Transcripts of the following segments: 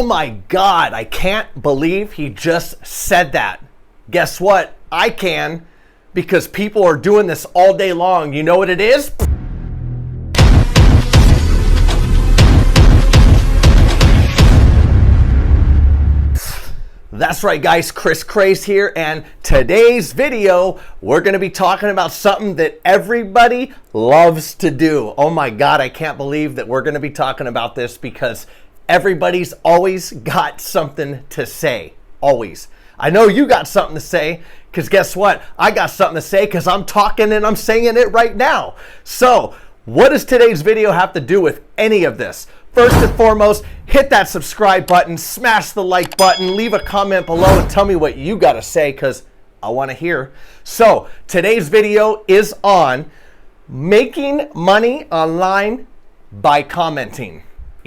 Oh my God, I can't believe he just said that. Guess what? I can, because people are doing this all day long. You know what it is? That's right, guys. Kris Krāze here, and today's video, we're going to be talking about something that everybody loves to do. Oh my God, I can't believe that we're going to be talking about this because everybody's always got something to say. Always. I know you got something to say, because guess what? I got something to say because I'm talking and I'm saying it right now. So, what does today's video have to do with any of this? First and foremost, hit that subscribe button, smash the like button, leave a comment below and tell me what you got to say because I want to hear. So, today's video is on making money online by commenting.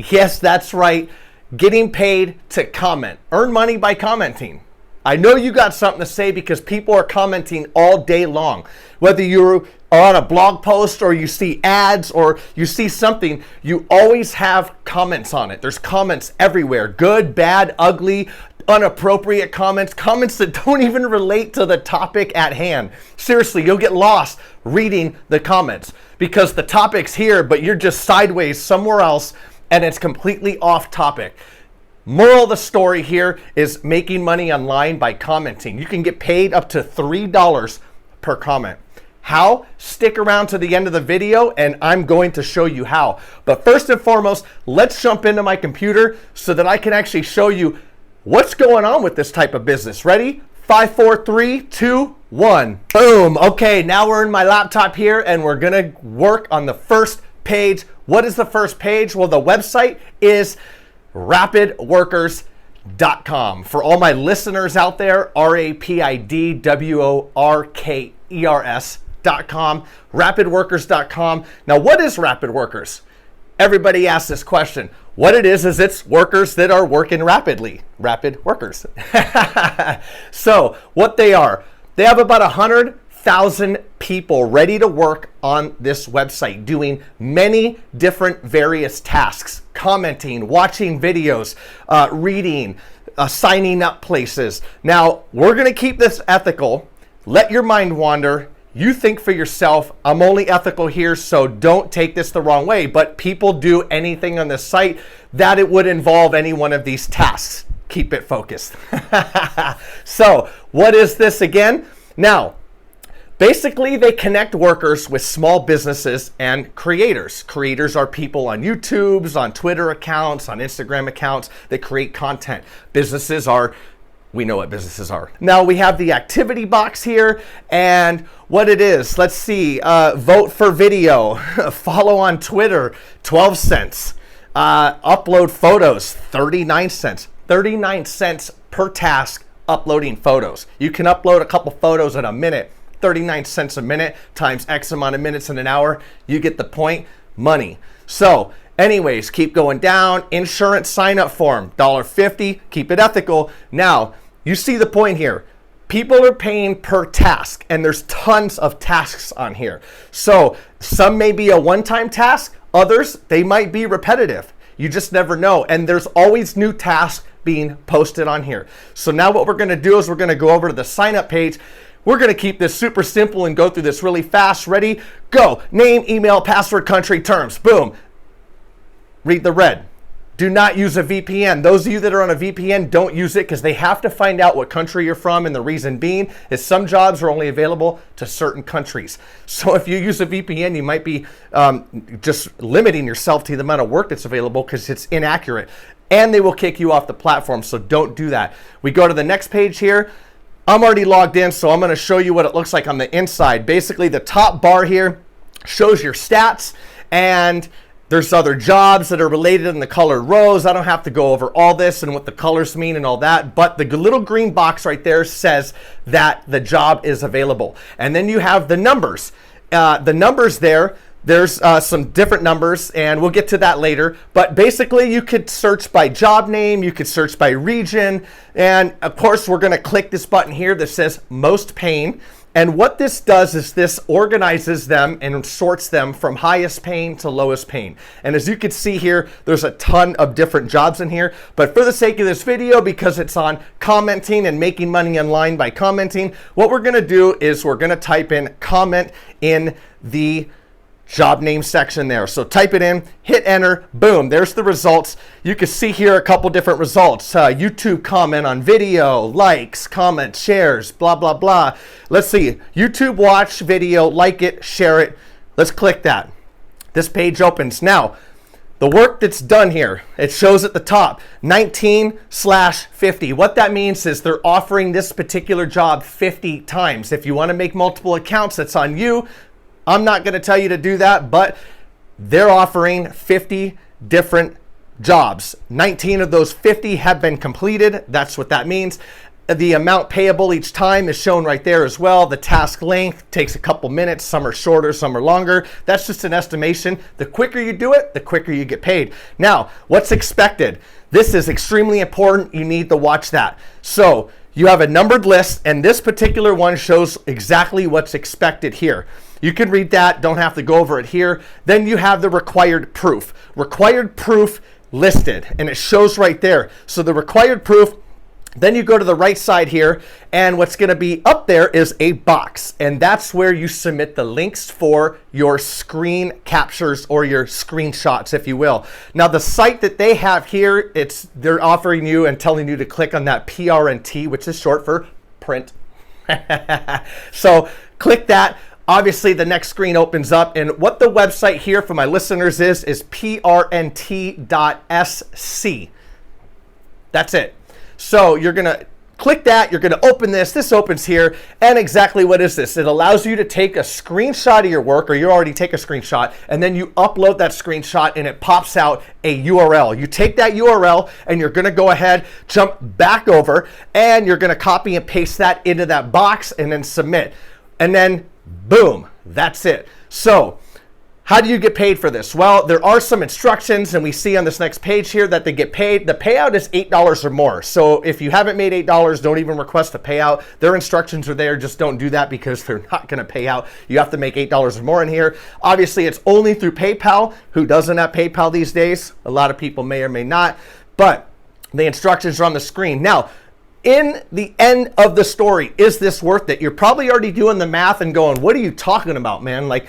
Yes, that's right. Getting paid to comment. Earn money by commenting. I know you got something to say because people are commenting all day long. Whether you're on a blog post or you see ads or you see something, you always have comments on it. There's comments everywhere. Good, bad, ugly, inappropriate comments. Comments that don't even relate to the topic at hand. Seriously, you'll get lost reading the comments because the topic's here, but you're just sideways somewhere else and it's completely off topic. Moral of the story here is making money online by commenting. You can get paid up to $3 per comment. How? Stick around to the end of the video and I'm going to show you how. But first and foremost, let's jump into my computer so that I can actually show you what's going on with this type of business. Ready? 5, 4, 3, 2, 1. Boom. Okay, now we're in my laptop here and we're going to work on the first page. What is the first page? Well, the website is rapidworkers.com. For all my listeners out there, rapidworkers.com, rapidworkers.com. Now, what is Rapid Workers? Everybody asks this question. What it is it's workers that are working rapidly. Rapid Workers. So, what they are, they have about 100,000 people ready to work on this website doing many different various tasks, commenting, watching videos, reading, signing up places. Now, we're going to keep this ethical. Let your mind wander. You think for yourself. I'm only ethical here, so don't take this the wrong way. But people do anything on the site that it would involve any one of these tasks. Keep it focused. So, what is this again? Now, basically, they connect workers with small businesses and creators. Creators are people on YouTube's, on Twitter accounts, on Instagram accounts that create content. Businesses are, we know what businesses are. Now we have the activity box here and what it is. Let's see, vote for video, follow on Twitter, 12 cents. Upload photos, 39 cents. 39 cents per task uploading photos. You can upload a couple photos in a minute. 39 cents a minute times X amount of minutes in an hour. You get the point. Money. So anyways, keep going down. Insurance sign up form, $1.50. Keep it ethical. Now, you see the point here. People are paying per task and there's tons of tasks on here. So some may be a one-time task. Others, they might be repetitive. You just never know. And there's always new tasks being posted on here. So now what we're going to do is we're going to go over to the sign up page. We're going to keep this super simple and go through this really fast. Ready? Go. Name, email, password, country, terms. Boom. Read the red. Do not use a VPN. Those of you that are on a VPN, don't use it because they have to find out what country you're from. And the reason being is some jobs are only available to certain countries. So if you use a VPN, you might be just limiting yourself to the amount of work that's available because it's inaccurate. And they will kick you off the platform. So don't do that. We go to the next page here. I'm already logged in, so I'm going to show you what it looks like on the inside. Basically, the top bar here shows your stats, and there's other jobs that are related in the colored rows. I don't have to go over all this and what the colors mean and all that, but the little green box right there says that the job is available. And then you have the numbers. The numbers there's some different numbers, and we'll get to that later. But basically, you could search by job name, you could search by region, and of course, we're going to click this button here that says most paying. And what this does is this organizes them and sorts them from highest paying to lowest paying. And as you can see here, there's a ton of different jobs in here. But for the sake of this video, because it's on commenting and making money online by commenting, what we're going to do is we're going to type in comment in the job name section there. So type it in, hit enter, boom, there's the results. You can see here a couple different results. YouTube comment on video, likes, comments, shares, blah, blah, blah. Let's see, YouTube watch video, like it, share it. Let's click that. This page opens. Now, the work that's done here, it shows at the top, 19/50. What that means is they're offering this particular job 50 times. If you want to make multiple accounts, that's on you. I'm not going to tell you to do that, but they're offering 50 different jobs. 19 of those 50 have been completed. That's what that means. The amount payable each time is shown right there as well. The task length takes a couple minutes. Some are shorter, some are longer. That's just an estimation. The quicker you do it, the quicker you get paid. Now, what's expected? This is extremely important. You need to watch that. So you have a numbered list, and this particular one shows exactly what's expected here. You can read that, don't have to go over it here. Then you have the required proof. Required proof listed, and it shows right there. So the required proof, then you go to the right side here, and what's gonna be up there is a box, and that's where you submit the links for your screen captures or your screenshots, if you will. Now the site that they have here, they're offering you and telling you to click on that PRNT, which is short for print. So click that. Obviously, the next screen opens up, and what the website here for my listeners is prnt.sc. That's it. So you're going to click that, you're going to open this opens here, and exactly what is this? It allows you to take a screenshot of your work, or you already take a screenshot, and then you upload that screenshot, and it pops out a URL. You take that URL, and you're going to go ahead, jump back over, and you're going to copy and paste that into that box, and then submit. And then boom, that's it. So how do you get paid for this? Well, there are some instructions, and we see on this next page here that they get paid. The payout is $8 or more. So if you haven't made $8, don't even request a payout. Their instructions are there. Just don't do that because they're not going to pay out. You have to make $8 or more in here. Obviously, it's only through PayPal. Who doesn't have PayPal these days? A lot of people may or may not, but the instructions are on the screen. Now, in the end of the story, is this worth it? You're probably already doing the math and going, what are you talking about, man? Like,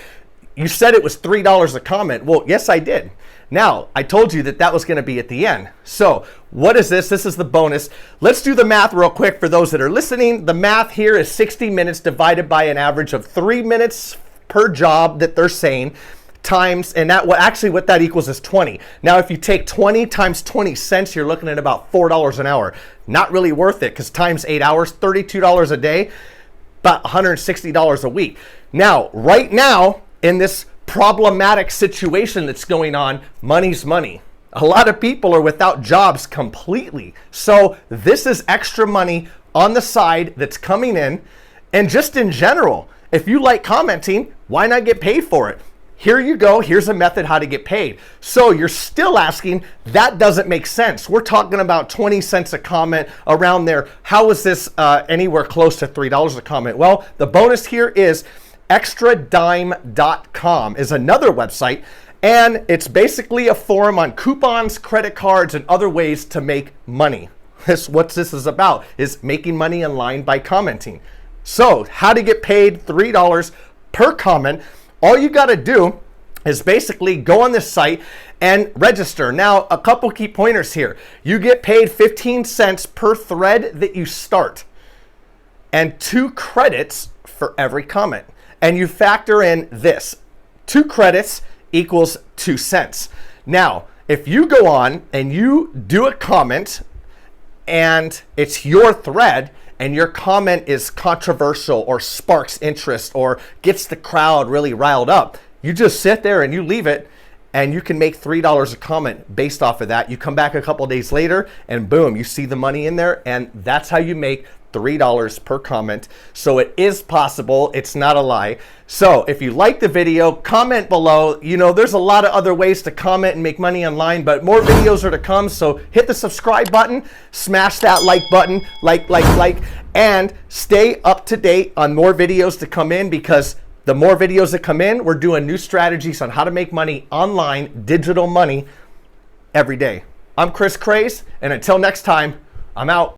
you said it was $3 a comment. Well, yes, I did. Now, I told you that that was going to be at the end. So what is this? This is the bonus. Let's do the math real quick for those that are listening. The math here is 60 minutes divided by an average of 3 minutes per job that they're saying, times, and that what that equals is 20. Now, if you take 20 times 20 cents, you're looking at about $4 an hour. Not really worth it, because times 8 hours, $32 a day, about $160 a week. Now, right now, in this problematic situation that's going on, money's money. A lot of people are without jobs completely. So this is extra money on the side that's coming in. And just in general, if you like commenting, why not get paid for it? Here you go. Here's a method how to get paid. So you're still asking, that doesn't make sense. We're talking about 20 cents a comment around there. How is this anywhere close to $3 a comment? Well, the bonus here is extradime.com is another website, and it's basically a forum on coupons, credit cards, and other ways to make money. What this is about is making money online by commenting. So how to get paid $3 per comment. All you got to do is basically go on this site and register. Now, a couple key pointers here. You get paid 15 cents per thread that you start, and 2 credits for every comment. And you factor in this. 2 credits equals 2 cents. Now, if you go on and you do a comment and it's your thread, and your comment is controversial or sparks interest or gets the crowd really riled up, you just sit there and you leave it, and you can make $3 a comment based off of that. You come back a couple days later and boom, you see the money in there, and that's how you make $3 per comment. So it is possible. It's not a lie. So if you like the video, comment below. You know, there's a lot of other ways to comment and make money online, but more videos are to come. So hit the subscribe button, smash that like button, like, and stay up to date on more videos to come in, because the more videos that come in, we're doing new strategies on how to make money online, digital money, every day. I'm Kris Krāze, and until next time, I'm out.